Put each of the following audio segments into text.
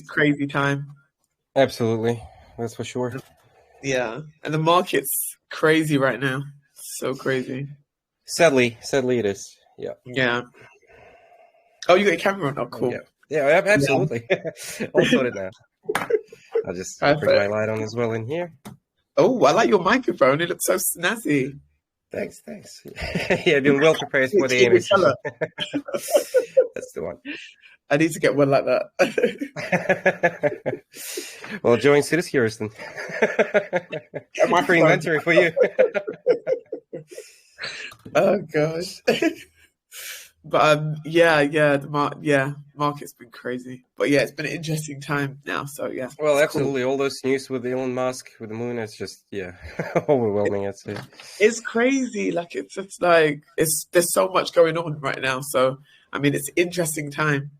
crazy time. Absolutely, that's for sure. Yeah, and the market's crazy right now. So crazy. Sadly, it is. Yeah. Yeah. Oh, you got your camera on? Oh, cool. Yeah, Yeah. absolutely. All sorted now. I'll just bring my light on as well in here. Oh, I like your microphone. It looks so snazzy. Thanks. Yeah, I've been well prepared for the AMA session. That's the one. I need to get one like that. Well, join Sidus Heroes then. My free inventory for you. Oh gosh. But the market's been crazy. But yeah, it's been an interesting time now. So yeah. Well, absolutely. Cool. All those news with Elon Musk, with the moon, it's just overwhelming. I'd say it's crazy. Like it's just like there's so much going on right now. So I mean, it's an interesting time.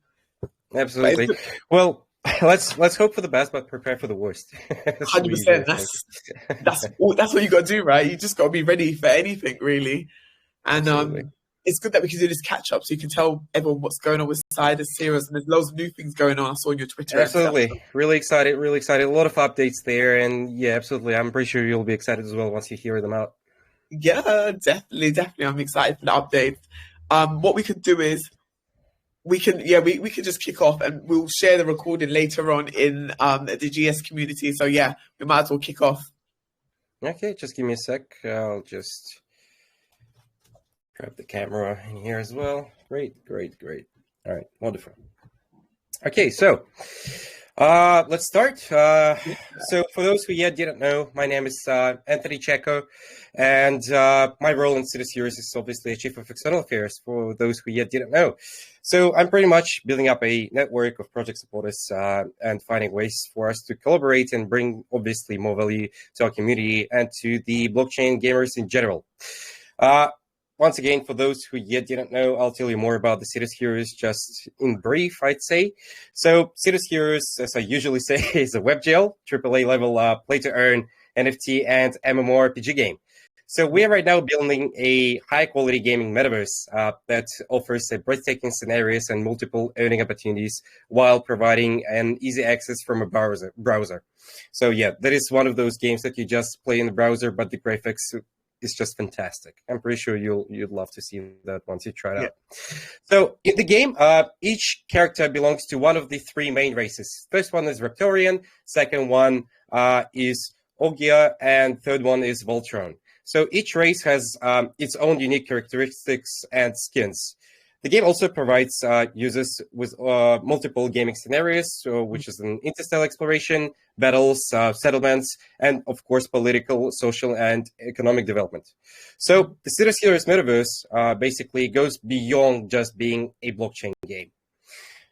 Absolutely. Well, let's hope for the best, but prepare for the worst. 100%. That's what you got to do, right? You just got to be ready for anything, really. And it's good that we can do this catch up, so you can tell everyone what's going on with Sidus Heroes, and there's loads of new things going on. I saw on your Twitter. Absolutely, really excited. A lot of updates there, and yeah, absolutely. I'm pretty sure you'll be excited as well once you hear them out. Yeah, definitely. I'm excited for the updates. What we could do is we could just kick off, and we'll share the recording later on in the GS community. So yeah, we might as well kick off. Okay, just give me a sec. I'll just grab the camera in here as well. Great. All right, wonderful. Okay, so let's start. So for those who yet didn't know, my name is Anthony Checo, and my role in Sidus Heroes is obviously Chief of External Affairs, for those who yet didn't know. So I'm pretty much building up a network of project supporters and finding ways for us to collaborate and bring, obviously, more value to our community and to the blockchain gamers in general. Once again, for those who yet didn't know, I'll tell you more about the Sidus Heroes just in brief, I'd say. So Sidus Heroes, as I usually say, is a WebGL, AAA level play-to-earn NFT and MMORPG game. So we are right now building a high-quality gaming metaverse that offers a breathtaking scenarios and multiple earning opportunities while providing an easy access from a browser. So yeah, that is one of those games that you just play in the browser, but the graphics is just fantastic. I'm pretty sure you'd love to see that once you try it out. So in the game, each character belongs to one of the three main races. First one is Raptorian, second one is Ogia, and third one is Voltron. So each race has its own unique characteristics and skins. The game also provides users with multiple gaming scenarios, which is an interstellar exploration, battles, settlements, and of course, political, social, and economic development. So the Sidus Heroes metaverse basically goes beyond just being a blockchain game.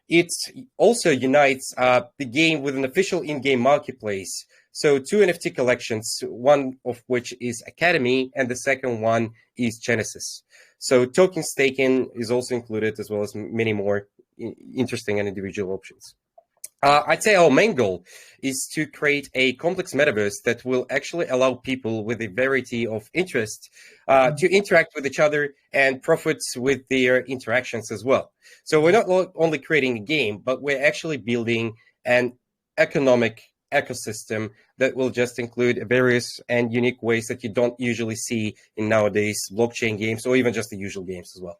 It also unites the game with an official in-game marketplace. So two NFT collections, one of which is Academy, and the second one is Genesis. So token staking is also included, as well as many more interesting and individual options. I'd say our main goal is to create a complex metaverse that will actually allow people with a variety of interests to interact with each other and profit with their interactions as well. So we're not only creating a game, but we're actually building an economic ecosystem that will just include various and unique ways that you don't usually see in nowadays blockchain games, or even just the usual games as well.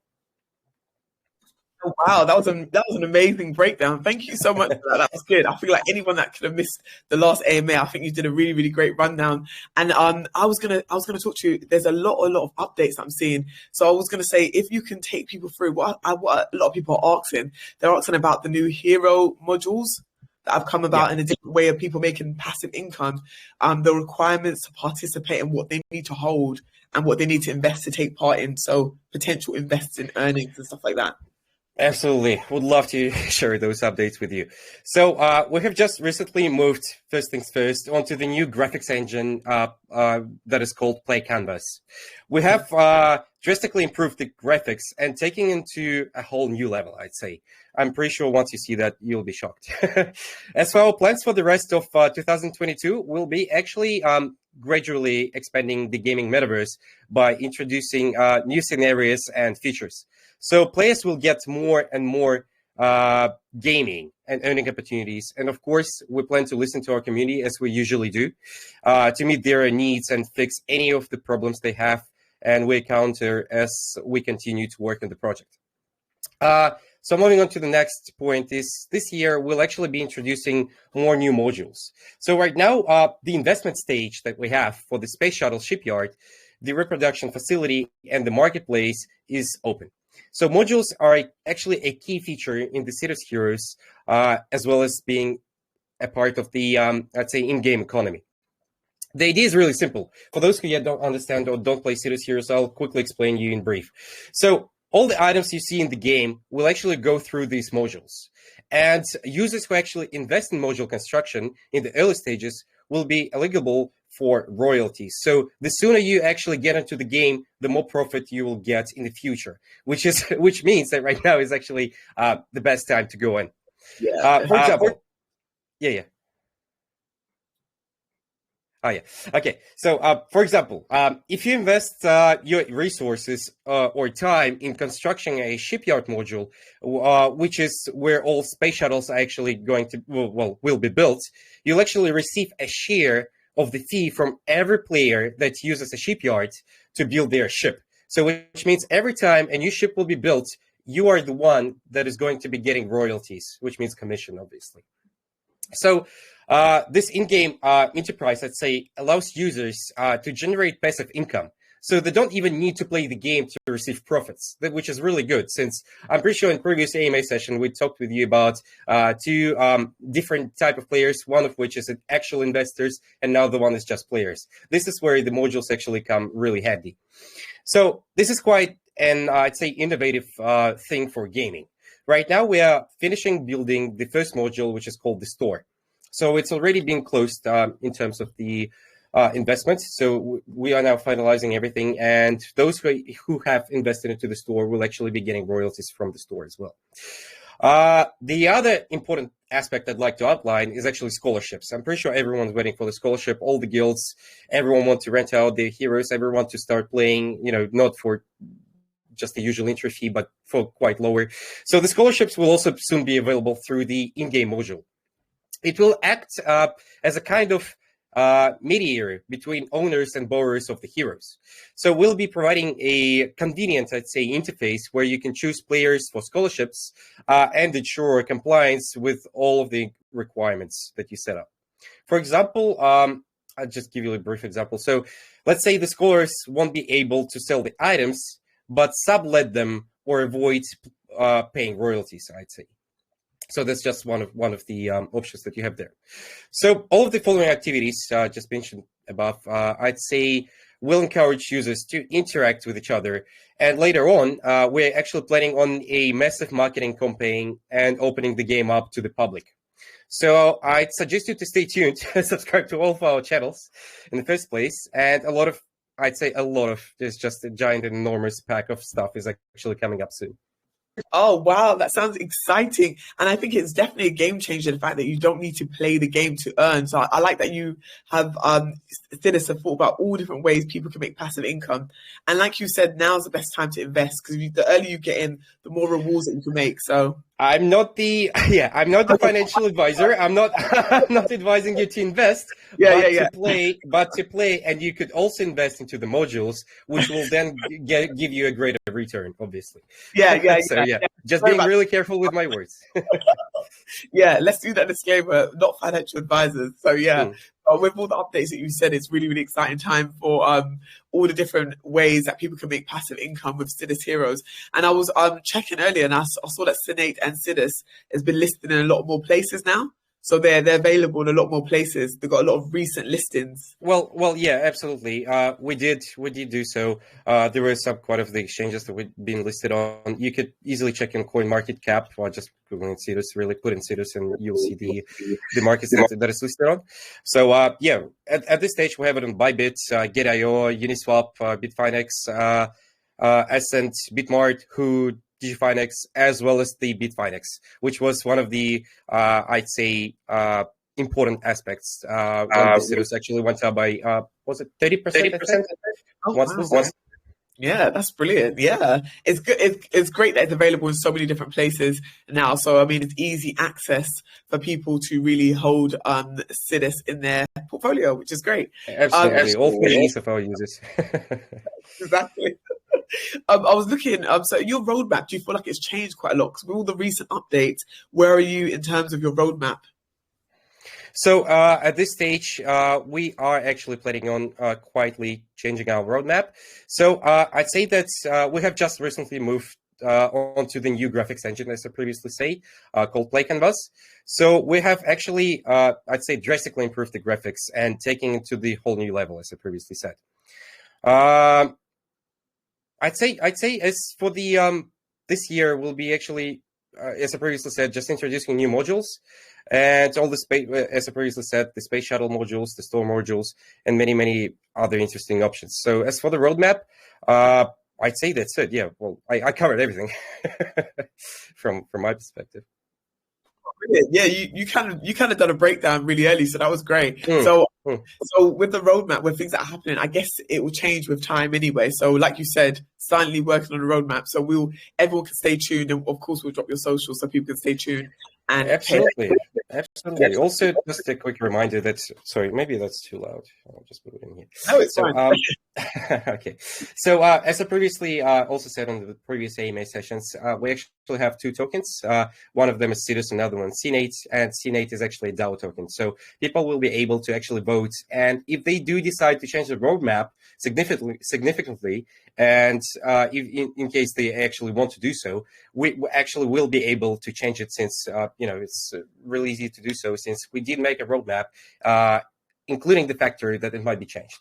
Oh, wow, that was an amazing breakdown. Thank you so much for that. That was good. I feel like anyone that could have missed the last AMA, I think you did a really, really great rundown. And I was gonna talk to you. There's a lot of updates I'm seeing. So I was gonna say, if you can take people through what a lot of people are asking. They're asking about the new hero modules that have come about in a different way of people making passive income, the requirements to participate and what they need to hold and what they need to invest to take part in. So potential investing earnings and stuff like that. Absolutely. Would love to share those updates with you. So we have just recently moved, first things first, onto the new graphics engine that is called Play Canvas. We have drastically improved the graphics and taking into a whole new level, I'd say. I'm pretty sure once you see that, you'll be shocked. As for our plans for the rest of 2022, we'll be actually gradually expanding the gaming metaverse by introducing new scenarios and features. So players will get more and more gaming and earning opportunities. And of course, we plan to listen to our community as we usually do, to meet their needs and fix any of the problems they have, and we counter as we continue to work on the project. So moving on to the next point is this year we'll actually be introducing more new modules. So right now, the investment stage that we have for the space shuttle shipyard, the reproduction facility, and the marketplace is open. So modules are actually a key feature in the Sidus Heroes, as well as being a part of the, I'd say, in-game economy. The idea is really simple. For those who yet don't understand or don't play Sidus Heroes, I'll quickly explain you in brief. So all the items you see in the game will actually go through these modules. And users who actually invest in module construction in the early stages will be eligible for royalties. So the sooner you actually get into the game, the more profit you will get in the future, which means that right now is actually the best time to go in. Yeah. For example, yeah. Oh, yeah. Okay. So, for example, if you invest your resources or time in constructing a shipyard module, which is where all space shuttles are actually going to, will be built, you'll actually receive a share of the fee from every player that uses a shipyard to build their ship. So, which means every time a new ship will be built, you are the one that is going to be getting royalties, which means commission, obviously. So, this in-game enterprise, I'd say, allows users to generate passive income. So they don't even need to play the game to receive profits, which is really good, since I'm pretty sure in previous AMA session, we talked with you about two different type of players, one of which is actual investors, and now the one is just players. This is where the modules actually come really handy. So this is quite an, I'd say, innovative thing for gaming. Right now, we are finishing building the first module, which is called the store. So it's already been closed in terms of the investment. So we are now finalizing everything. And those who have invested into the store will actually be getting royalties from the store as well. The other important aspect I'd like to outline is actually scholarships. I'm pretty sure everyone's waiting for the scholarship. All the guilds, everyone wants to rent out their heroes. Everyone to start playing, not for just the usual entry fee, but for quite lower. So the scholarships will also soon be available through the in-game module. It will act as a kind of mediator between owners and borrowers of the heroes. So we'll be providing a convenient, I'd say, interface where you can choose players for scholarships and ensure compliance with all of the requirements that you set up. For example, I'll just give you a brief example. So let's say the scholars won't be able to sell the items, but sublet them or avoid paying royalties, I'd say. So that's just one of the options that you have there. So all of the following activities just mentioned above, I'd say, will encourage users to interact with each other. And later on, we're actually planning on a massive marketing campaign and opening the game up to the public. So I'd suggest you to stay tuned and subscribe to all of our channels in the first place. And there's just a giant and enormous pack of stuff is actually coming up soon. Oh, wow. That sounds exciting. And I think it's definitely a game changer, the fact that you don't need to play the game to earn. So I like that you have Sidus have thought about all different ways people can make passive income. And like you said, now's the best time to invest, because the earlier you get in, the more rewards that you can make. So I'm not the financial advisor. I'm not advising you to invest, but to play, and you could also invest into the modules, which will then give you a greater return, obviously. Just being really careful with my words. Yeah, let's do that disclaimer, not financial advisors. So with all the updates that you said, it's really, really exciting time for all the different ways that people can make passive income with Sidus Heroes. And I was checking earlier, and I saw that Synate and Sidus has been listed in a lot more places now. So they're available in a lot more places. They've got a lot of recent listings. Well, yeah, absolutely. We did do so. There were some quite of the exchanges that we've been listed on. You could easily check in CoinMarketCap or just Googling Sidus, really put in Sidus, and you'll see the markets that is listed on. So at this stage we have it on Bybit, Get.io, Uniswap, Bitfinex, Ascent, Bitmart, Hood, DigiFinex, as well as the Bitfinex, which was one of the, I'd say, important aspects when the Sidus actually went up by, was it 30%? Yeah, that's brilliant. Yeah, it's good. It's great that it's available in so many different places now. So I mean, it's easy access for people to really hold Sidus in their portfolio, which is great. Absolutely, all for the Absolutely. needs of our users. Exactly. I was looking. So your roadmap, do you feel like it's changed quite a lot? Because with all the recent updates, where are you in terms of your roadmap? So at this stage, we are actually planning on quietly changing our roadmap. So I'd say that we have just recently moved onto the new graphics engine, as I previously said, called Play Canvas. So we have actually, I'd say, drastically improved the graphics and taking it to the whole new level, as I previously said. Um I'd say as for the this year will be actually, as I previously said, just introducing new modules and all the space, as I previously said, the space shuttle modules, the store modules, and many other interesting options. So as for the roadmap, uh, I'd say that's it. Yeah, well, I covered everything from my perspective. Brilliant. Yeah, you kind of done a breakdown really early, so that was great. Mm, mm. So with the roadmap, with things that are happening, I guess it will change with time anyway. So like you said, silently working on a roadmap. So everyone can stay tuned, and of course we'll drop your socials so people can stay tuned and pay. Absolutely. Absolutely. Also, just a quick reminder that, sorry, maybe that's too loud. I'll just put it in here. No, it's So, fine. okay. So, as I previously also said on the previous AMA sessions, we actually have two tokens. One of them is Sidus, another one CNATE, and CNATE is actually a DAO token. So people will be able to actually vote. And if they do decide to change the roadmap significantly, and if, in case they actually want to do so, we actually will be able to change it, since it's really easy to do so, since we did make a roadmap, including the factor that it might be changed.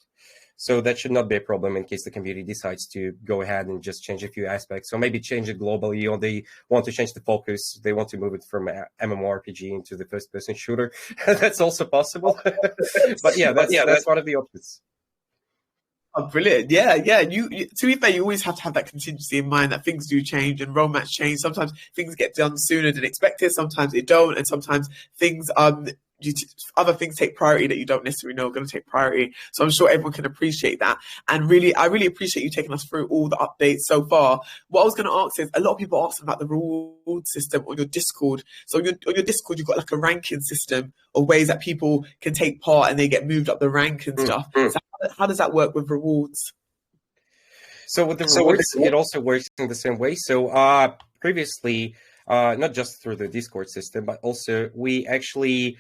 So that should not be a problem in case the community decides to go ahead and just change a few aspects, or maybe change it globally, or they want to change the focus. They want to move it from MMORPG into the first-person shooter. That's also possible. But yeah, that's one of the options. Oh, brilliant. Yeah, yeah. To be fair, you always have to have that contingency in mind that things do change and roadmaps change. Sometimes things get done sooner than expected, sometimes they don't, and sometimes things other things take priority that you don't necessarily know are going to take priority. So I'm sure everyone can appreciate that. And really, I really appreciate you taking us through all the updates so far. What I was going to ask is, a lot of people ask about the reward system on your Discord. So on your Discord, you've got like a ranking system of ways that people can take part and they get moved up the rank and stuff. So how does that work with rewards? So with the rewards, it also works in the same way. So previously, not just through the Discord system, but also we actually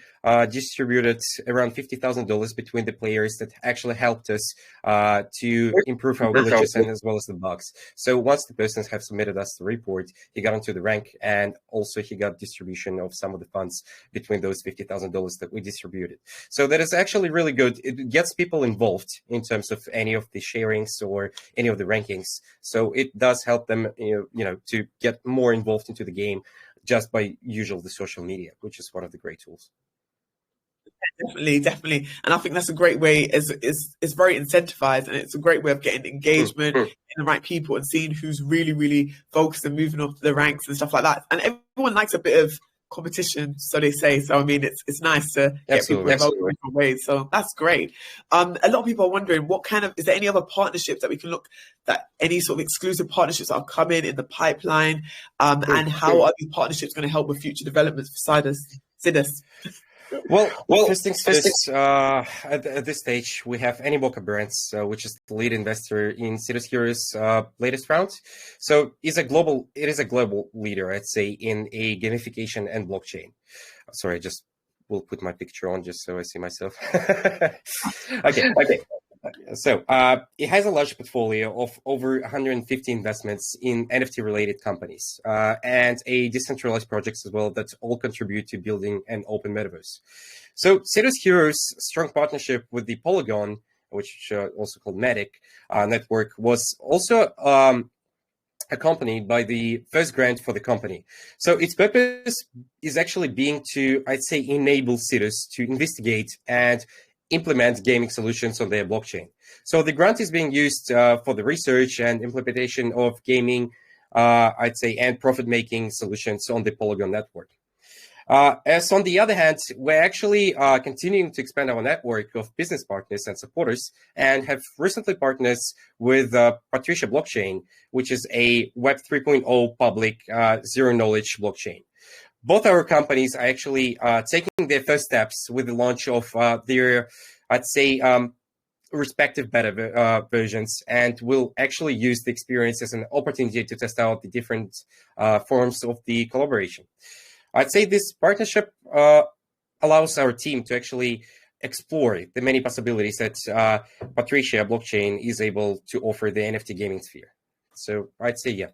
distributed around $50,000 between the players that actually helped us to improve our villages and as well as the bugs. So once the persons have submitted us the report, he got onto the rank, and also he got distribution of some of the funds between those $50,000 that we distributed. So that is actually really good. It gets people involved in terms of any of the sharings or any of the rankings. So it does help them, to get more involved into the game just by usual the social media, which is one of the great tools. Definitely. And I think that's a great way. It's very incentivized, and it's a great way of getting engagement in the right people and seeing who's really focused and moving up the ranks and stuff like that. And everyone likes a bit of competition, so they say. So I mean, it's nice to get people involved in different ways. So that's great. A lot of people are wondering, is there any other partnerships that we can any sort of exclusive partnerships that are coming in the pipeline? And how are these partnerships going to help with future developments for Sidus? Well, first things first, at this stage, we have Animoca Brands, which is the lead investor in Sidus Heroes' latest round. So it is a global leader, I'd say, in a gamification and blockchain. Sorry, I just will put my picture on just so I see myself. Okay. So it has a large portfolio of over 150 investments in NFT-related companies and a decentralized projects as well that all contribute to building an open metaverse. So Sidus Heroes' strong partnership with the Polygon, which also called Medic network, was also accompanied by the first grant for the company. So its purpose is actually being to, I'd say, enable Sidus to investigate and implement gaming solutions on their blockchain. So the grant is being used for the research and implementation of gaming, I'd say, and profit-making solutions on the Polygon network. As on the other hand, we're actually continuing to expand our network of business partners and supporters, and have recently partnered with Patricia Blockchain, which is a Web 3.0 public zero-knowledge blockchain. Both our companies are actually taking their first steps with the launch of their, I'd say, respective beta versions, and will actually use the experience as an opportunity to test out the different forms of the collaboration. I'd say this partnership allows our team to actually explore the many possibilities that Patricia Blockchain is able to offer the NFT gaming sphere. So I'd say, yeah.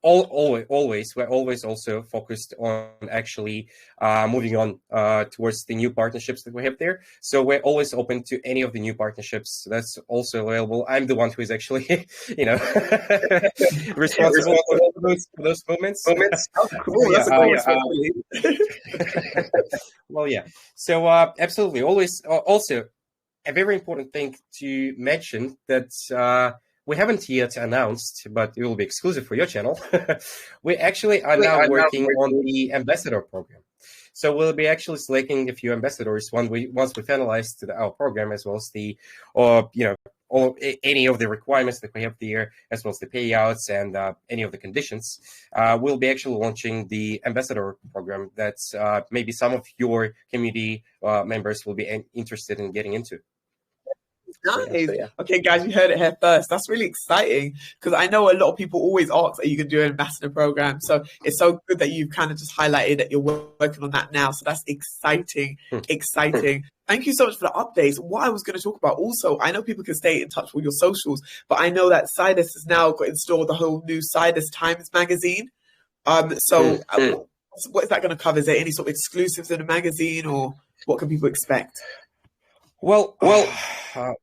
Always, we're always also focused on actually moving on towards the new partnerships that we have there. So we're always open to any of the new partnerships that's also available. I'm the one who is actually, responsible for those moments. Oh, cool. That's a great responsibility. Well, yeah. So absolutely, always. Also, a very important thing to mention that. We haven't yet announced, but it will be exclusive for your channel. We actually are now working on the ambassador program. So we'll be actually selecting a few ambassadors once we finalize our program, as well as any of the requirements that we have there, as well as the payouts and any of the conditions. We'll be actually launching the ambassador program that maybe some of your community members will be interested in getting into. Nice. So, yeah. Okay, guys, you heard it here first. That's really exciting, because I know a lot of people always ask, are you going to do an ambassador program? So it's so good that you've kind of just highlighted that you're working on that now. So that's exciting. Thank you so much for the updates. What I was going to talk about also, I know people can stay in touch with your socials, but I know that Sidus has now got installed the whole new Sidus Times magazine. What is that going to cover? Is there any sort of exclusives in the magazine, or what can people expect? Well,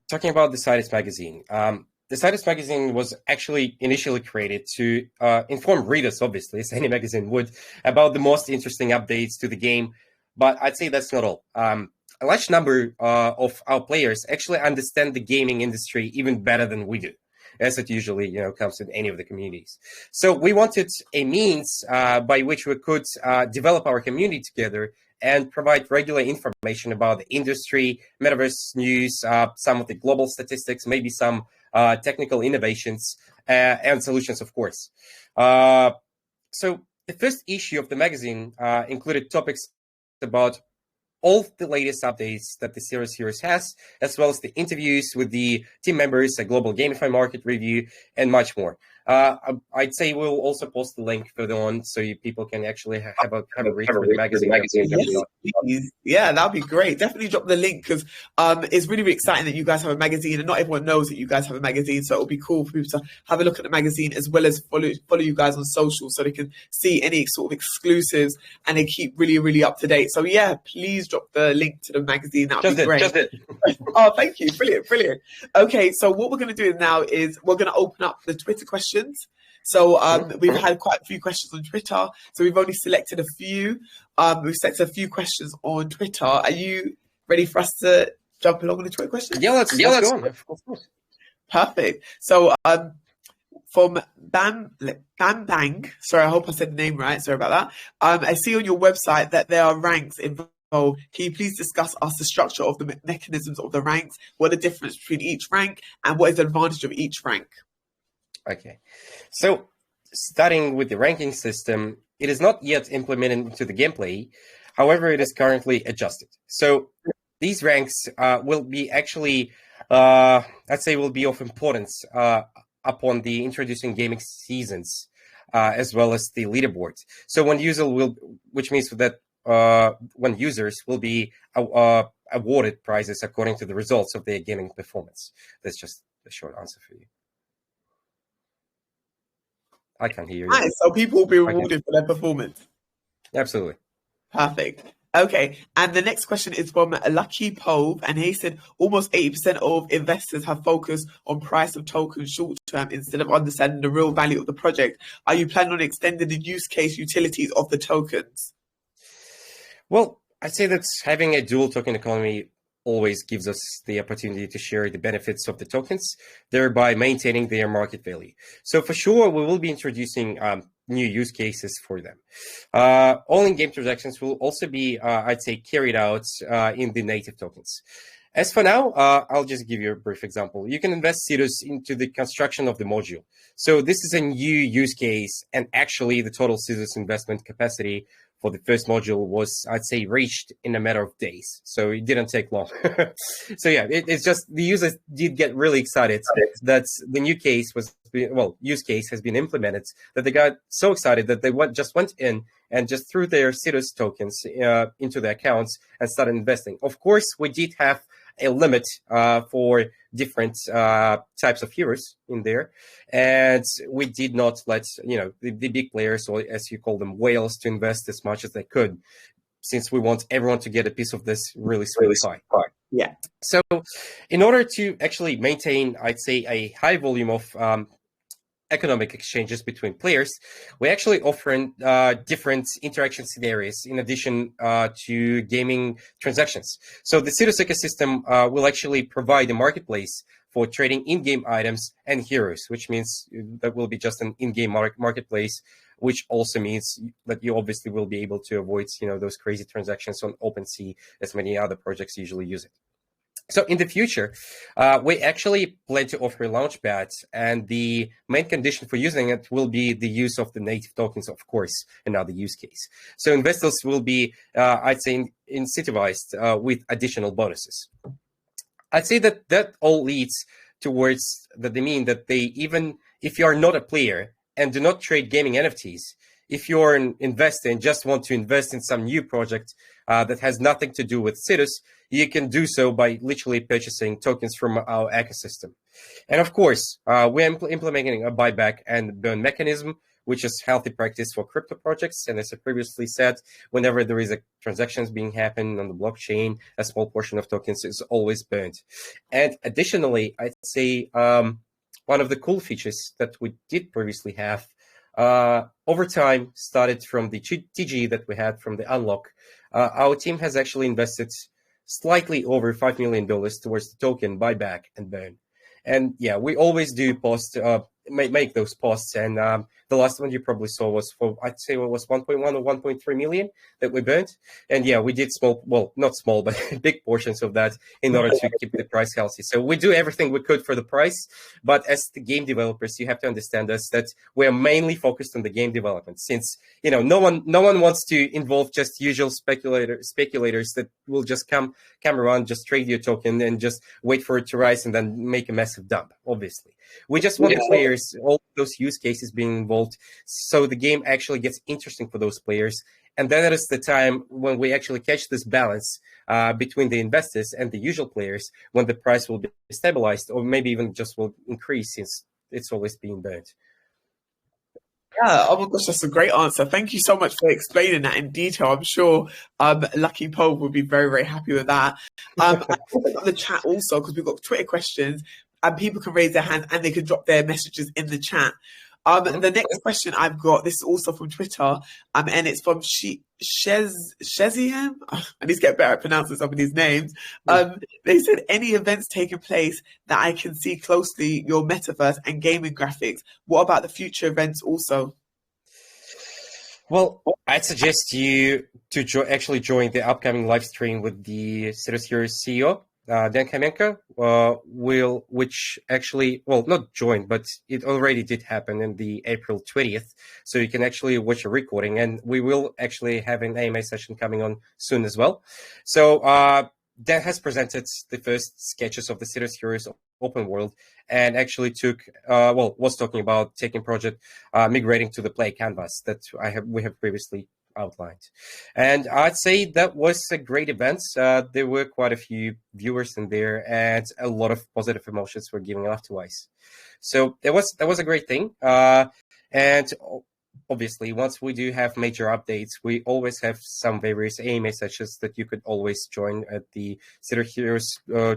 talking about the Sidus magazine, the Sidus magazine was actually initially created to inform readers, obviously, as any magazine would, about the most interesting updates to the game. But I'd say that's not all. A large number of our players actually understand the gaming industry even better than we do, as it usually comes in any of the communities. So we wanted a means by which we could develop our community together and provide regular information about the industry, metaverse news, some of the global statistics, maybe some technical innovations and solutions, of course. So the first issue of the magazine included topics about all the latest updates that the series has, as well as the interviews with the team members, a global gamify market review, and much more. I'd say we'll also post the link further on so people can actually have a read for the magazine. Yes, please. Yeah, that'd be great. Definitely drop the link, because it's really, really exciting that you guys have a magazine, and not everyone knows that you guys have a magazine. So it'll be cool for people to have a look at the magazine, as well as follow you guys on social, so they can see any sort of exclusives and they keep really, really up to date. So yeah, please drop the link to the magazine. That'd be great. Just it. Oh, thank you. Brilliant. Okay, so what we're going to do now is we're going to open up the Twitter questions. So we've had quite a few questions on Twitter. So we've only selected a few. We've selected a few questions on Twitter. Are you ready for us to jump along with the Twitter questions? Yeah, let's go on. Of course. Perfect. So from Bam Bang, sorry, I hope I said the name right. Sorry about that. I see on your website that there are ranks involved. Can you please discuss us the structure of the mechanisms of the ranks? What are the difference between each rank, and what is the advantage of each rank? Okay, so starting with the ranking system, it is not yet implemented into the gameplay. However, it is currently adjusted. So these ranks will be actually, I'd say, will be of importance upon the introducing gaming seasons, as well as the leaderboards. So when which means that when users will be awarded prizes according to the results of their gaming performance. That's just a short answer for you. I can't hear you. Nice. So people will be rewarded for their performance. Absolutely. Perfect. Okay. And the next question is from Lucky Pove. And he said almost 80% of investors have focused on price of tokens short term instead of understanding the real value of the project. Are you planning on extending the use case utilities of the tokens? Well, I'd say that having a dual token economy always gives us the opportunity to share the benefits of the tokens, thereby maintaining their market value. So for sure, we will be introducing new use cases for them. All in-game transactions will also be, I'd say, carried out in the native tokens. As for now, I'll just give you a brief example. You can invest Sidus into the construction of the module. So this is a new use case, and actually the total Sidus investment capacity for the first module was, I'd say, reached in a matter of days. So it didn't take long. So yeah, it's just the users did get really excited that the new case use case has been implemented, that they got so excited that they just went in and just threw their Sidus tokens into their accounts and started investing. Of course, we did have a limit for different types of heroes in there, and we did not let the big players, or as you call them, whales, to invest as much as they could, since we want everyone to get a piece of this really sweet pie. Yeah. So in order to actually maintain, I'd say, a high volume of economic exchanges between players, we actually offer different interaction scenarios in addition to gaming transactions. So the Sidus ecosystem will actually provide a marketplace for trading in-game items and heroes, which means that will be just an in-game marketplace, which also means that you obviously will be able to avoid those crazy transactions on OpenSea, as many other projects usually use it. So in the future, we actually plan to offer a launchpad, and the main condition for using it will be the use of the native tokens, of course, another use case. So investors will be, I'd say, incentivized with additional bonuses. I'd say that all leads towards the mean that even if you are not a player and do not trade gaming NFTs, if you're an investor and just want to invest in some new project that has nothing to do with Sidus, you can do so by literally purchasing tokens from our ecosystem. And of course, we're implementing a buyback and burn mechanism, which is healthy practice for crypto projects. And as I previously said, whenever there is a transactions being happen on the blockchain, a small portion of tokens is always burned. And additionally, I'd say one of the cool features that we did previously have over time, started from the TG that we had from the unlock. Our team has actually invested slightly over $5 million towards the token buyback and burn. And yeah, we always do post, make those posts. And the last one you probably saw was for, I'd say it was 1.1 or 1.3 million that we burnt. And yeah, we did not small, but big portions of that in order to keep the price healthy. So we do everything we could for the price. But as the game developers, you have to understand us that we're mainly focused on the game development, since, no one wants to involve just usual speculators that will just come around, just trade your token and just wait for it to rise and then make a massive dump, obviously. We just want the players, all those use cases being involved, so the game actually gets interesting for those players. And then it is the time when we actually catch this balance between the investors and the usual players, when the price will be stabilized, or maybe even just will increase, since it's always being burnt. Yeah, oh my gosh, that's a great answer. Thank you so much for explaining that in detail. I'm sure Lucky Pope would be very, very happy with that. I got the chat also, because we've got Twitter questions, and people can raise their hands and they can drop their messages in the chat. The next question I've got, this is also from Twitter, and it's from Sheziam. I need to get better at pronouncing some of these names. They said, any events taking place that I can see closely your metaverse and gaming graphics? What about the future events also? Well, I'd suggest you to actually join the upcoming live stream with the Sidus Heroes CEO, Dan Kamenko, which actually, not joined, but it already did happen in the April 20th. So you can actually watch a recording, and we will actually have an AMA session coming on soon as well. So Dan has presented the first sketches of the Sidus Heroes open world, and actually was talking about taking project migrating to the play canvas that we have previously outlined. And I'd say that was a great event. There were quite a few viewers in there, and a lot of positive emotions were given afterwards. So that was a great thing. And obviously, once we do have major updates, we always have some various AMA sessions that you could always join at the Sidus Heroes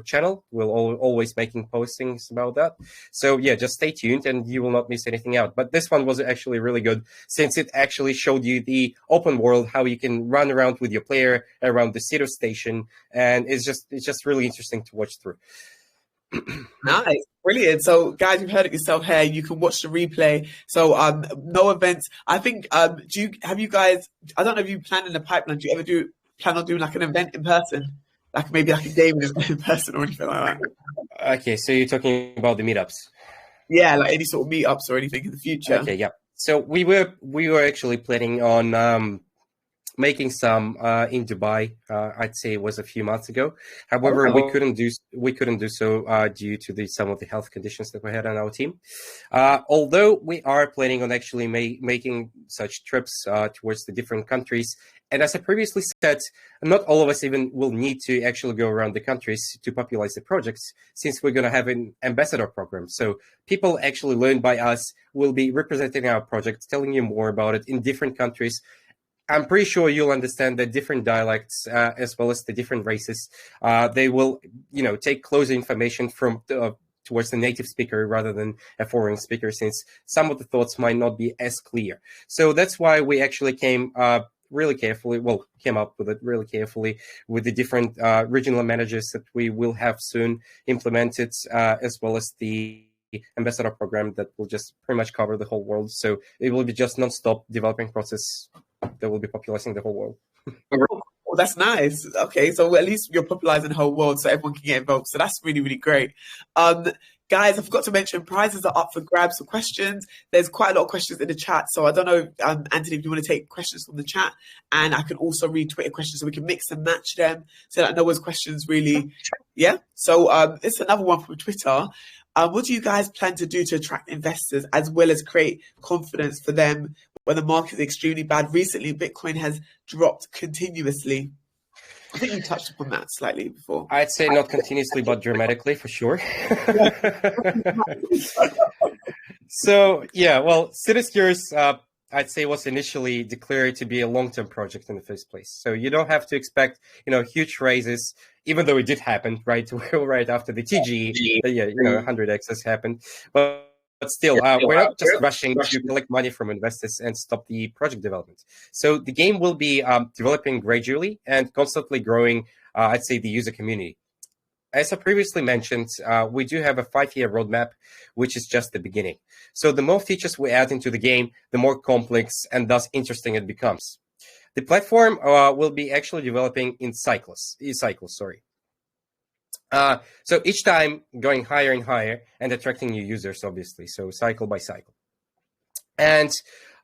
channel. We'll always making postings about that. So yeah, just stay tuned and you will not miss anything out. But this one was actually really good, since it actually showed you the open world, how you can run around with your player around the Sidus station, and it's just really interesting to watch through. Nice. Brilliant. So, guys, you've heard it yourself here. You can watch the replay. So, no events. I think. Have you guys? I don't know if you plan in the pipeline. Do you ever plan on doing like an event in person, like maybe like a gaming event in person or anything like that? Okay, so you're talking about the meetups. Yeah, like any sort of meetups or anything in the future. Okay, yeah. So we were actually planning on making some in Dubai. I'd say it was a few months ago. However, we couldn't do so due to some of the health conditions that we had on our team. Although we are planning on actually making such trips towards the different countries. And as I previously said, not all of us even will need to actually go around the countries to popularize the projects, since we're going to have an ambassador program. So people actually learn by us will be representing our project, telling you more about it in different countries. I'm pretty sure you'll understand the different dialects as well as the different races. They will, take closer information from towards the native speaker rather than a foreign speaker, since some of the thoughts might not be as clear. So that's why we actually came up with it really carefully with the different regional managers that we will have soon implemented, as well as the ambassador program that will just pretty much cover the whole world. So it will be just non-stop developing process that will be popularizing the whole world. Oh, that's nice. Okay, so at least you're popularizing the whole world so everyone can get involved. So that's really, really great. Guys, I forgot to mention prizes are up for grabs for questions. There's quite a lot of questions in the chat. So I don't know, Anthony, if you want to take questions from the chat, and I can also read Twitter questions so we can mix and match them so that no one's questions really. Yeah. So it's another one from Twitter. What do you guys plan to do to attract investors as well as create confidence for them when the market is extremely bad? Recently, Bitcoin has dropped continuously. I think you touched upon that slightly before. I'd say not continuously, but dramatically for sure. So, yeah, well, Sidus I'd say was initially declared to be a long-term project in the first place. So you don't have to expect, huge raises, even though it did happen right after the TG, 100x has happened. But still, we're not just rushing to collect money from investors and stop the project development. So the game will be developing gradually and constantly growing, I'd say, the user community. As I previously mentioned, we do have a 5-year roadmap, which is just the beginning. So the more features we add into the game, the more complex and thus interesting it becomes. The platform will be actually developing in cycles. So each time going higher and higher and attracting new users, obviously. So cycle by cycle. And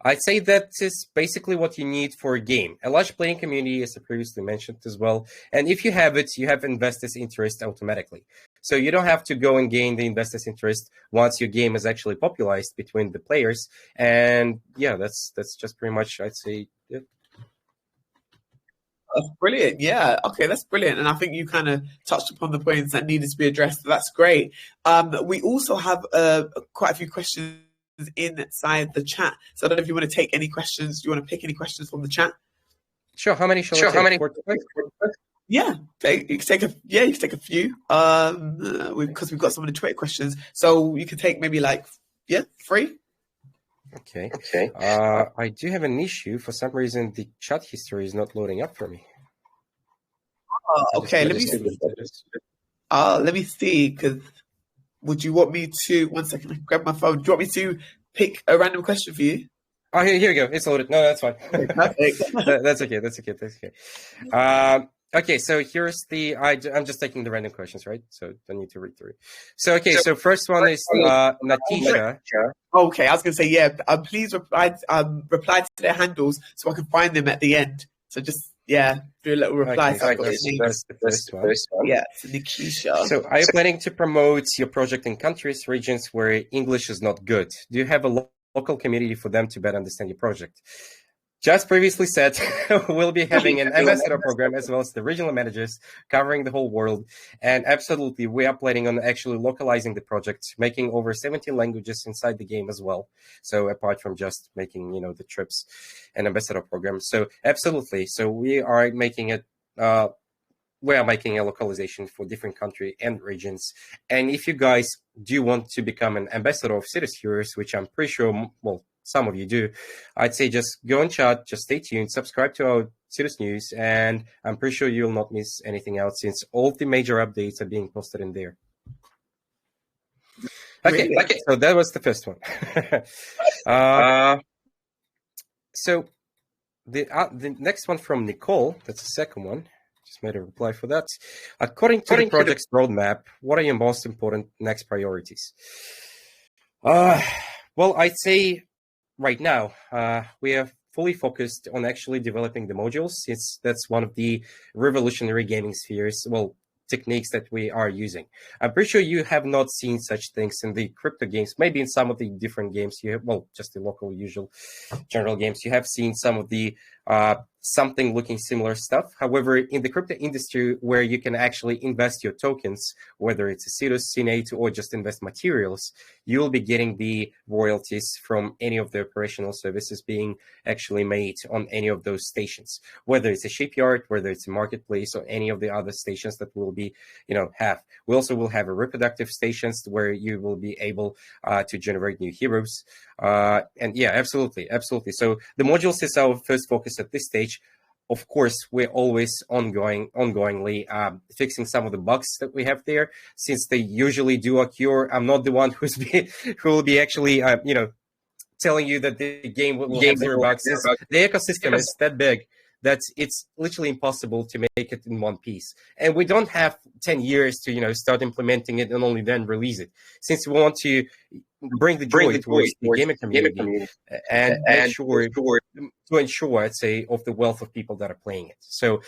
I'd say that is basically what you need for a game. A large playing community, as I previously mentioned as well. And if you have it, you have investors' interest automatically. So you don't have to go and gain the investors' interest once your game is actually popularized between the players. And yeah, that's just pretty much, I'd say, it. That's brilliant. Yeah. Okay, that's brilliant. And I think you kind of touched upon the points that needed to be addressed. So that's great. We also have quite a few questions inside the chat. So I don't know if you want to take any questions. Do you want to pick any questions from the chat? Sure. How many shall I take? How many? Yeah, you can take a few. Because we've got some of the Twitter questions. So you can take maybe 3. Okay. I do have an issue. For some reason, the chat history is not loading up for me. Okay, let me see. Let me see. Because would you want me to? 1 second, I can grab my phone. Do you want me to pick a random question for you? Oh, here we go. It's loaded. No, that's fine. Perfect. That's okay. Okay, so here's I'm just taking the random questions, right? So don't need to read through. So first one is Natisha. Okay, I was gonna say please reply to their handles so I can find them at the end. So just do a little reply. Okay, so that's the first one. Yeah, it's Nikisha. So are you planning to promote your project in countries, regions where English is not good? Do you have a local community for them to better understand your project? Just previously said, we'll be having an ambassador program as well as the regional managers covering the whole world. And absolutely, we are planning on actually localizing the project, making over 70 languages inside the game as well. So apart from just making, the trips and ambassador program. So absolutely. So we are making it, we are making a localization for different country and regions. And if you guys do want to become an ambassador of Sidus Heroes, which I'm pretty sure, some of you do, I'd say just go and chat, just stay tuned, subscribe to our Sidus News, and I'm pretty sure you'll not miss anything else since all the major updates are being posted in there. Okay, Really? okay. So that was the first one. So the next one from Nicole, that's the second one. Just made a reply for that. According to the project's roadmap, what are your most important next priorities? Well, I'd say right now we are fully focused on actually developing the modules, since that's one of the revolutionary gaming spheres. Well, techniques that we are using. I'm pretty sure you have not seen such things in the crypto games. Maybe in some of the different games you have, well, just the local usual general games, you have seen some of the something looking similar stuff. However, in the crypto industry, where you can actually invest your tokens, whether it's a Sidus, CNAT, or just invest materials, you'll be getting the royalties from any of the operational services being actually made on any of those stations, whether it's a shipyard, whether it's a marketplace, or any of the other stations that will be, have. We also will have a reproductive stations where you will be able to generate new heroes. And yeah, absolutely. So the modules is our first focus at this stage. Of course, we're always ongoingly fixing some of the bugs that we have there, since they usually do occur. I'm not the one who will be actually, telling you that the game will have zero bugs. The ecosystem is that big that it's literally impossible to make it in one piece. And we don't have 10 years to, start implementing it and only then release it. Since we want to bring the joy towards the gaming community and make sure to ensure, I'd say, of the wealth of people that are playing it. So,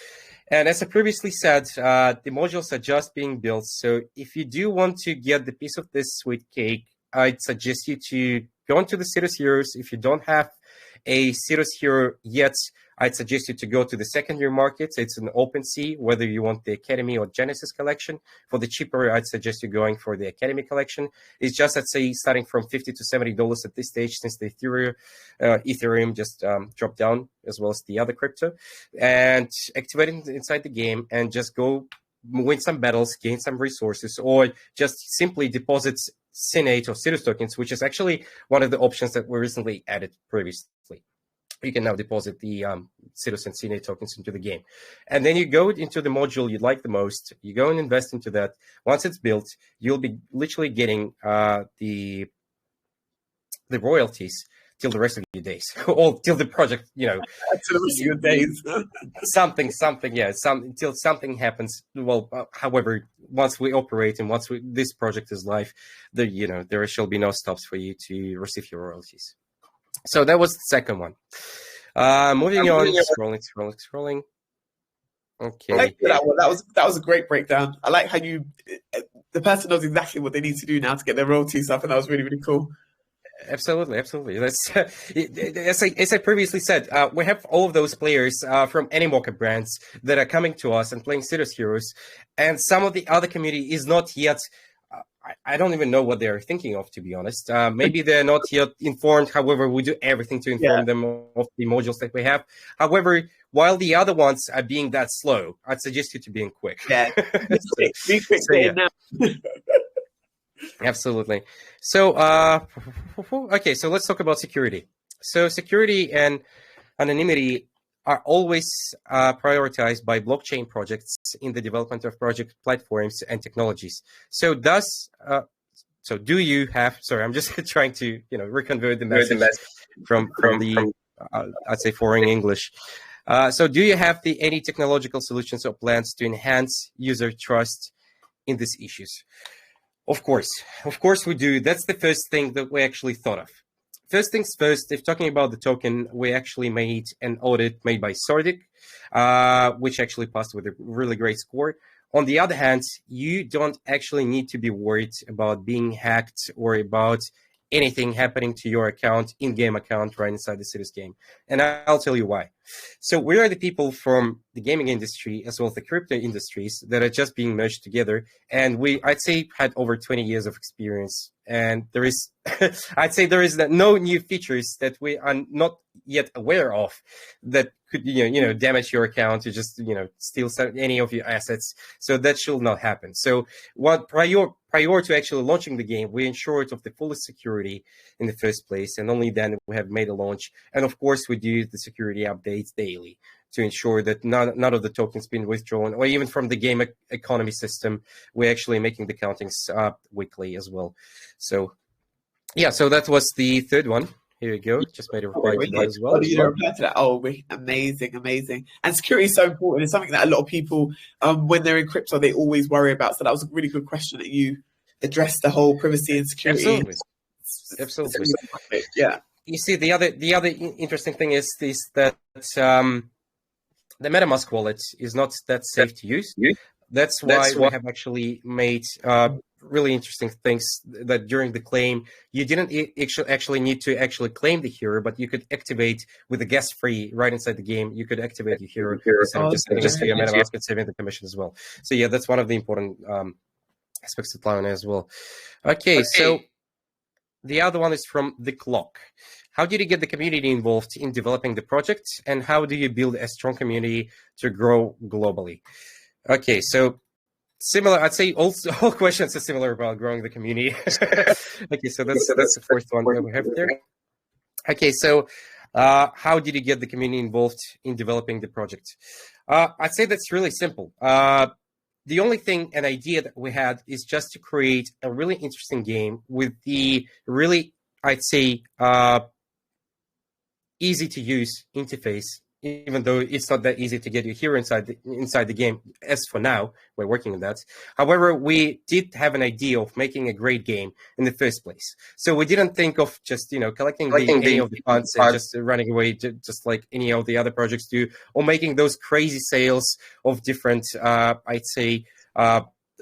and as I previously said, the modules are just being built. So if you do want to get the piece of this sweet cake, I'd suggest you to go into the Sidus Heroes. If you don't have a Sidus Hero yet, I'd suggest you to go to the secondary markets. It's an open sea, whether you want the Academy or Genesis collection. For the cheaper, I'd suggest you going for the Academy collection. It's just, I'd say, starting from $50 to $70 at this stage, since the Ethereum just dropped down, as well as the other crypto. And activating inside the game and just go win some battles, gain some resources, or just simply deposit CNAT or Sidus tokens, which is actually one of the options that were recently added previously. You can now deposit the Sidus and CNAT tokens into the game. And then you go into the module you like the most, you go and invest into that. Once it's built, you'll be literally getting the royalties till the rest of your days, or till the project, till the rest of your days. Until something happens. Well, however, once we operate and once this project is live, there shall be no stops for you to receive your royalties. So that was the second one. Moving on, scrolling. Okay. That was a great breakdown. I like how the person knows exactly what they need to do now to get their royalties up, and that was really, really cool. Absolutely. That's as I previously said, we have all of those players from Animoca brands that are coming to us and playing Sidus Heroes, and some of the other community is not yet. I don't even know what they're thinking of, to be honest. Maybe they're not yet informed. However, we do everything to inform them of the modules that we have. However, while the other ones are being that slow, I'd suggest you to being quick. Yeah, be quick. Now. Absolutely. So, okay, so let's talk about security. So security and anonymity are always prioritized by blockchain projects in the development of project platforms and technologies. So do you have, sorry, I'm just trying to, reconvert the message from the, I'd say foreign English. So do you have any technological solutions or plans to enhance user trust in these issues? Of course we do. That's the first thing that we actually thought of. First things first, if talking about the token, we actually made an audit made by Sordic, which actually passed with a really great score. On the other hand, you don't actually need to be worried about being hacked or about anything happening to your account, in-game account right inside the Sidus game. And I'll tell you why. So we are the people from the gaming industry as well as the crypto industries that are just being merged together. And I'd say, had over 20 years of experience. And there is, I'd say there is no new features that we are not yet aware of that could, damage your account or just, steal any of your assets. So that should not happen. So what prior to actually launching the game, we ensured of the fullest security in the first place. And only then we have made a launch. And of course, we do the security updates daily to ensure that none of the tokens being withdrawn, or even from the game economy system, we're actually making the countings weekly as well. So yeah, so that was the third one. Here you go. Just made a reply to that as well. Reply to that. Oh, amazing. And security is so important. It's something that a lot of people, when they're in crypto, they always worry about. So that was a really good question that you addressed, the whole privacy and security. Absolutely. Yeah. You see, the other interesting thing is that the MetaMask wallet is not that safe to use. That's why we have actually made really interesting things that during the claim, you didn't actually need to actually claim the hero, but you could activate with a gas free right inside the game. You could activate your hero instead of just sending your MetaMask and saving the commission as well. So yeah, that's one of the important aspects to Clown as well. Okay, so the other one is from The Clock. How did you get the community involved in developing the project, and how do you build a strong community to grow globally? Okay, so similar, I'd say all questions are similar about growing the community. Okay, so that's the first one that we have there. Okay, so how did you get the community involved in developing the project? I'd say that's really simple. The only thing, an idea that we had is just to create a really interesting game with the really, I'd say, easy to use interface, even though it's not that easy to get you here inside the game. As for now, we're working on that. However, we did have an idea of making a great game in the first place. So we didn't think of just, collecting any of the funds and just running away, just like any of the other projects do, or making those crazy sales of different, I'd say,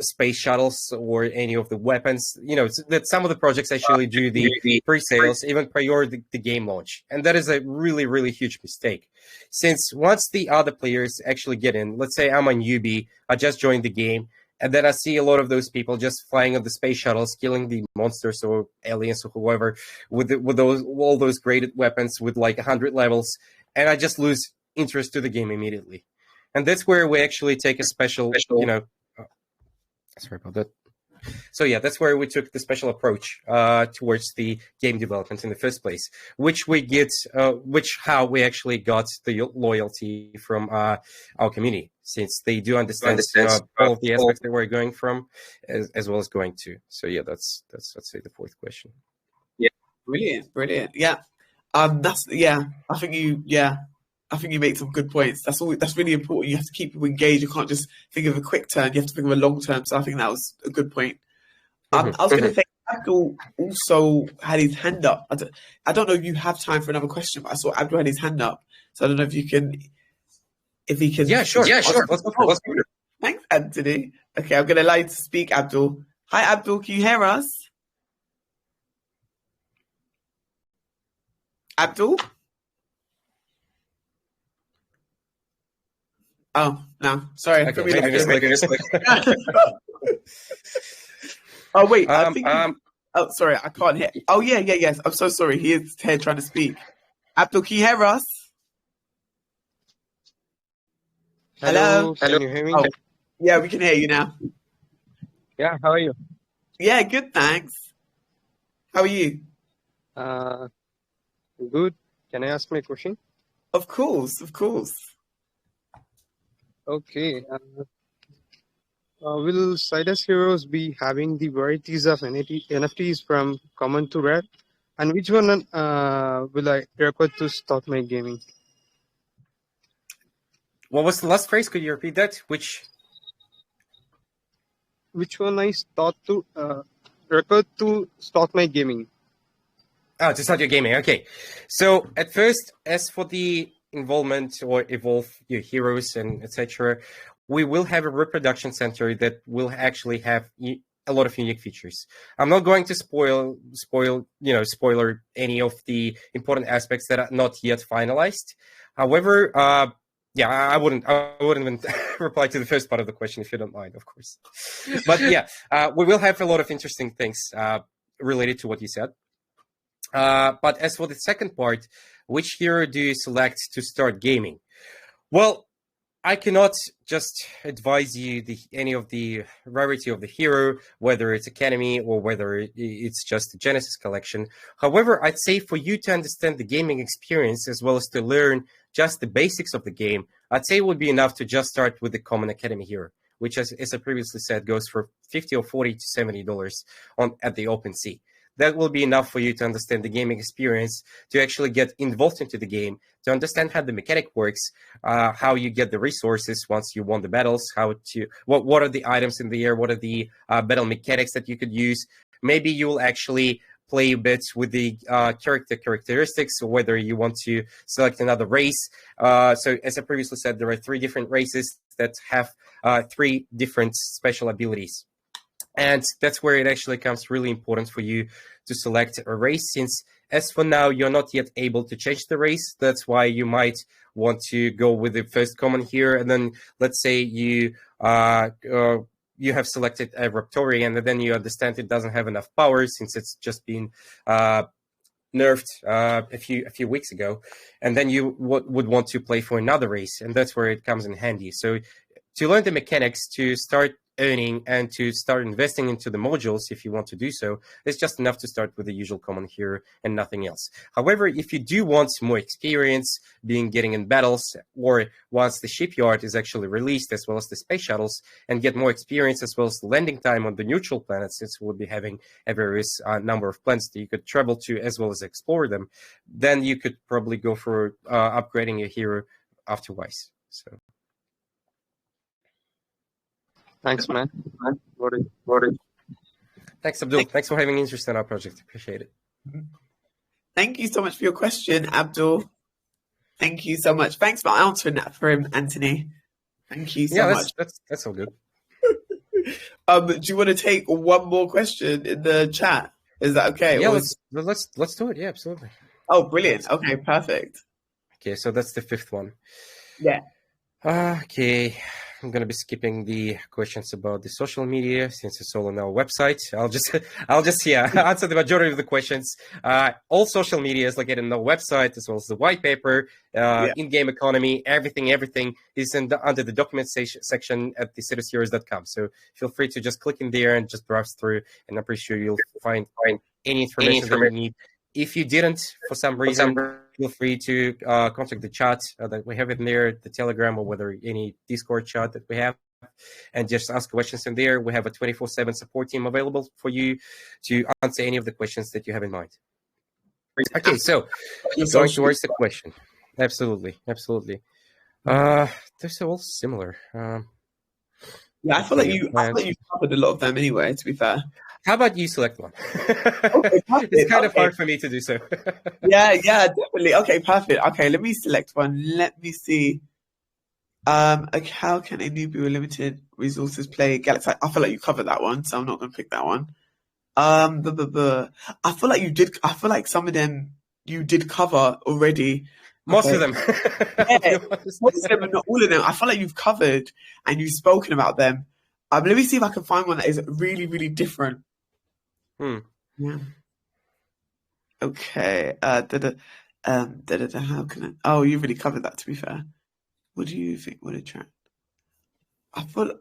space shuttles or any of the weapons. That some of the projects actually do the pre-sales even prior to the game launch, and that is a really, really huge mistake. Since once the other players actually get in, let's say I'm a newbie, I just joined the game, and then I see a lot of those people just flying on the space shuttles, killing the monsters or aliens or whoever with all those graded weapons with like 100 levels, and I just lose interest to the game immediately. And that's where we actually take a special. Sorry about that. So yeah, that's where we took the special approach towards the game development in the first place, which how we actually got the loyalty from our community, since they do understand all of the aspects that we're going from, as well as going to. So yeah, that's let's say the fourth question. Yeah, brilliant. Yeah, I think you make some good points. That's really important. You have to keep people engaged. You can't just think of a quick turn. You have to think of a long term. So I think that was a good point. I was going to say, Abdul also had his hand up. I don't know if you have time for another question, but I saw Abdul had his hand up. So I don't know if he can. Yeah, sure. Let's go for it. Thanks, Anthony. Okay, I'm going to allow you to speak, Abdul. Hi, Abdul. Can you hear us? Abdul? Oh, no. Sorry. Okay, Oh, wait. I think oh, sorry. I can't hear. Oh, yeah. Yes. I'm so sorry. He is here trying to speak. Abdul, can you hear us? Hello? Can you hear me? Oh, yeah, we can hear you now. Yeah, how are you? Yeah, good, thanks. How are you? Good. Can I ask my question? Of course. Okay. Will Sidus Heroes be having the varieties of NFTs from common to rare? And which one will I require to start my gaming? What was the last phrase? Could you repeat that? Which one I start to require to start my gaming? To start your gaming. Okay. So at first, as for the involvement or evolve your heroes and etc., we will have a reproduction center that will actually have a lot of unique features. I'm not going to spoiler any of the important aspects that are not yet finalized. However, I wouldn't even reply to the first part of the question if you don't mind, of course. But yeah, we will have a lot of interesting things related to what you said. But as for the second part, which hero do you select to start gaming? Well, I cannot just advise you any of the rarity of the hero, whether it's Academy or whether it's just the Genesis collection. However, I'd say for you to understand the gaming experience as well as to learn just the basics of the game, I'd say it would be enough to just start with the Common Academy here, which, as I previously said, goes for $50 or $40 to $70 at the OpenSea. That will be enough for you to understand the gaming experience, to actually get involved into the game, to understand how the mechanic works, how you get the resources once you won the battles, what are the items in the air, what are the battle mechanics that you could use. Maybe you will actually play a bit with the characteristics, or whether you want to select another race. So as I previously said, there are 3 different races that have 3 different special abilities. And that's where it actually becomes really important for you to select a race, since as for now, you're not yet able to change the race. That's why you might want to go with the first common here. And then let's say you have selected a Raptorian, and then you understand it doesn't have enough power since it's just been nerfed a few weeks ago. And then you would want to play for another race. And that's where it comes in handy. So to learn the mechanics, to start earning and to start investing into the modules, if you want to do so, it's just enough to start with the usual common here and nothing else. However, if you do want more experience getting in battles, or once the shipyard is actually released, as well as the space shuttles, and get more experience as well as the landing time on the neutral planets, since we'll be having a various number of planets that you could travel to as well as explore them, then you could probably go for upgrading your hero afterwards. So Thanks, man. Got it. thanks, Abdul. Thanks for having interest in our project. Appreciate it. Thank you so much for your question, Abdul. Thank you so much. Thanks for answering that for him, Anthony. Thank you so much. That's all good. Do you want to take one more question in the chat? Is that okay? Yeah, let's do it. Yeah, absolutely. Oh, brilliant. Okay, perfect. Okay, so that's the 5th one. Yeah. Okay, I'm gonna be skipping the questions about the social media since it's all on our website. I'll just answer the majority of the questions. All social media is located on the website, as well as the white paper, in-game economy, everything is under the document section at the sidusheroes.com. So feel free to just click in there and just browse through, and I'm pretty sure you'll find any information that you need. If you didn't, for some reason, feel free to contact the chat that we have in there, the Telegram, or whether any Discord chat that we have, and just ask questions in there. We have a 24/7 support team available for you to answer any of the questions that you have in mind. Okay, so going towards the question. Absolutely. They're all similar. Yeah, I feel like you covered a lot of them anyway, to be fair. How about you select one? Okay, it's kind of hard for me to do so. yeah, definitely. Okay, perfect. Okay, let me select one. Let me see. Okay, how can a newbie with limited resources play Galaxy? I feel like you covered that one, so I'm not going to pick that one. I feel like you did. I feel like some of them you did cover already. Most of them. Yeah, most of them, but not all of them. I feel like you've covered and you've spoken about them. Let me see if I can find one that is really, really different. Yeah. Okay. How can I? Oh, you really covered that. To be fair, what do you think would attract? I feel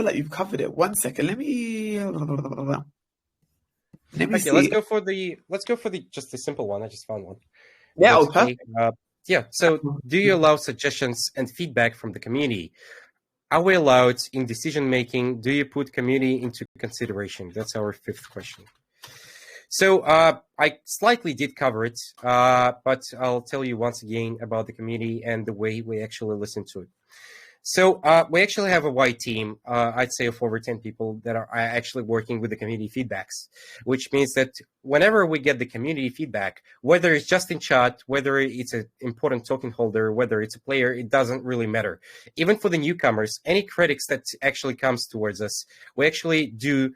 like you've covered it. 1 second. Let me okay, see. Let's go for the just the simple one. I just found one. Yeah. Okay. So, do you allow suggestions and feedback from the community? Are we allowed in decision making? Do you put community into consideration? That's our 5th question. So I slightly did cover it, but I'll tell you once again about the community and the way we actually listen to it. So we actually have a wide team, I'd say of over 10 people that are actually working with the community feedbacks, which means that whenever we get the community feedback, whether it's just in chat, whether it's an important token holder, whether it's a player, it doesn't really matter. Even for the newcomers, any critics that actually comes towards us, we actually do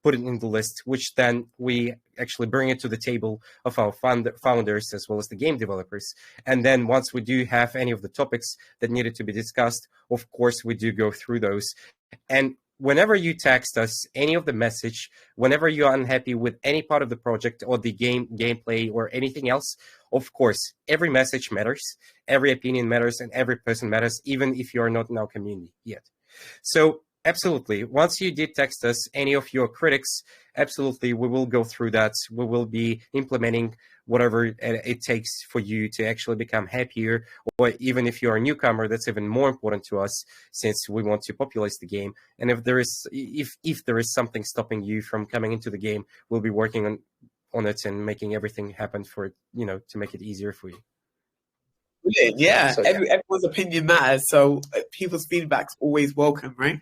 put it in the list, which then we actually bring it to the table of our founders as well as the game developers. And then once we do have any of the topics that needed to be discussed, of course, we do go through those. And whenever you text us any of the message, whenever you're unhappy with any part of the project or the gameplay or anything else, of course, every message matters, every opinion matters, and every person matters, even if you're not in our community yet. So absolutely. Once you did text us any of your critics, absolutely, we will go through that. We will be implementing whatever it takes for you to actually become happier. Or even if you're a newcomer, that's even more important to us, since we want to populate the game. And if there is something stopping you from coming into the game, we'll be working on it and making everything happen for it, to make it easier for you. Brilliant. Yeah, So, everyone's opinion matters, so people's feedback's always welcome, right?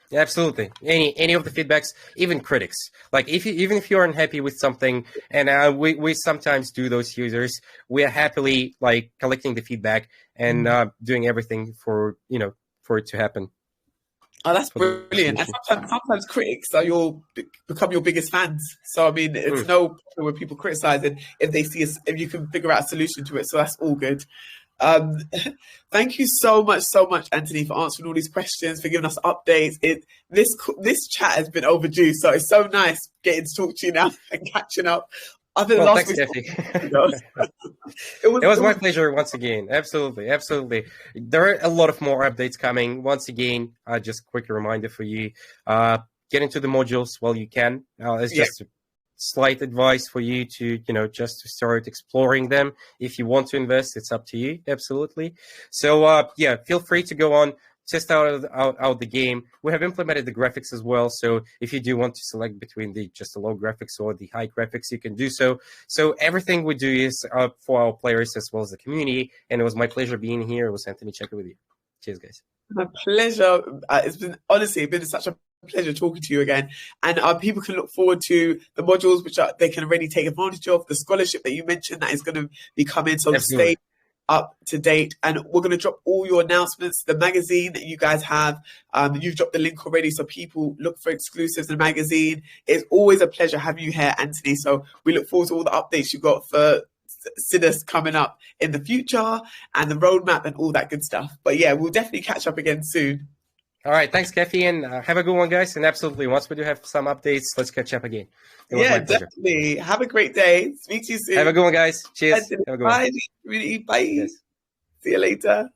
Yeah, absolutely. Any of the feedbacks, even critics. Like even if you're unhappy with something, and we sometimes do those users, we are happily like collecting the feedback and doing everything for it to happen. Oh, that's brilliant. And sometimes critics become your biggest fans. So I mean, it's no problem when people criticize it if they see if you can figure out a solution to it. So that's all good. Thank you so much, Anthony, for answering all these questions, for giving us updates. This chat has been overdue, so it's so nice getting to talk to you now and catching up. Thanks, Kaffy. It was my pleasure once again. Absolutely. There are a lot of more updates coming. Once again, just a quick reminder for you: get into the modules while you can. It's just slight advice for you to just to start exploring them. If you want to invest, it's up to you. Absolutely. So feel free to go on, test out the game. We have implemented the graphics as well, so if you do want to select between just the low graphics or the high graphics, you can do so. So everything we do is for our players as well as the community, and it was my pleasure being here. It was Anthony Checo with you. Cheers, guys. My pleasure. It's been such a pleasure talking to you again, and people can look forward to the modules which they can already take advantage of. The scholarship that you mentioned that is going to be coming, so stay up to date, and we're going to drop all your announcements. The magazine that you guys have, you've dropped the link already, so people look for exclusives in the magazine. It's always a pleasure having you here, Anthony, so we look forward to all the updates you've got for Sidus coming up in the future and the roadmap and all that good stuff. But yeah, we'll definitely catch up again soon. All right, thanks, Kaffy, and have a good one, guys. And absolutely, once we do have some updates, let's catch up again. Yeah, definitely. Have a great day. Speak to you soon. Have a good one, guys. Cheers. Have a good one. Bye, community. Bye. Yes. See you later.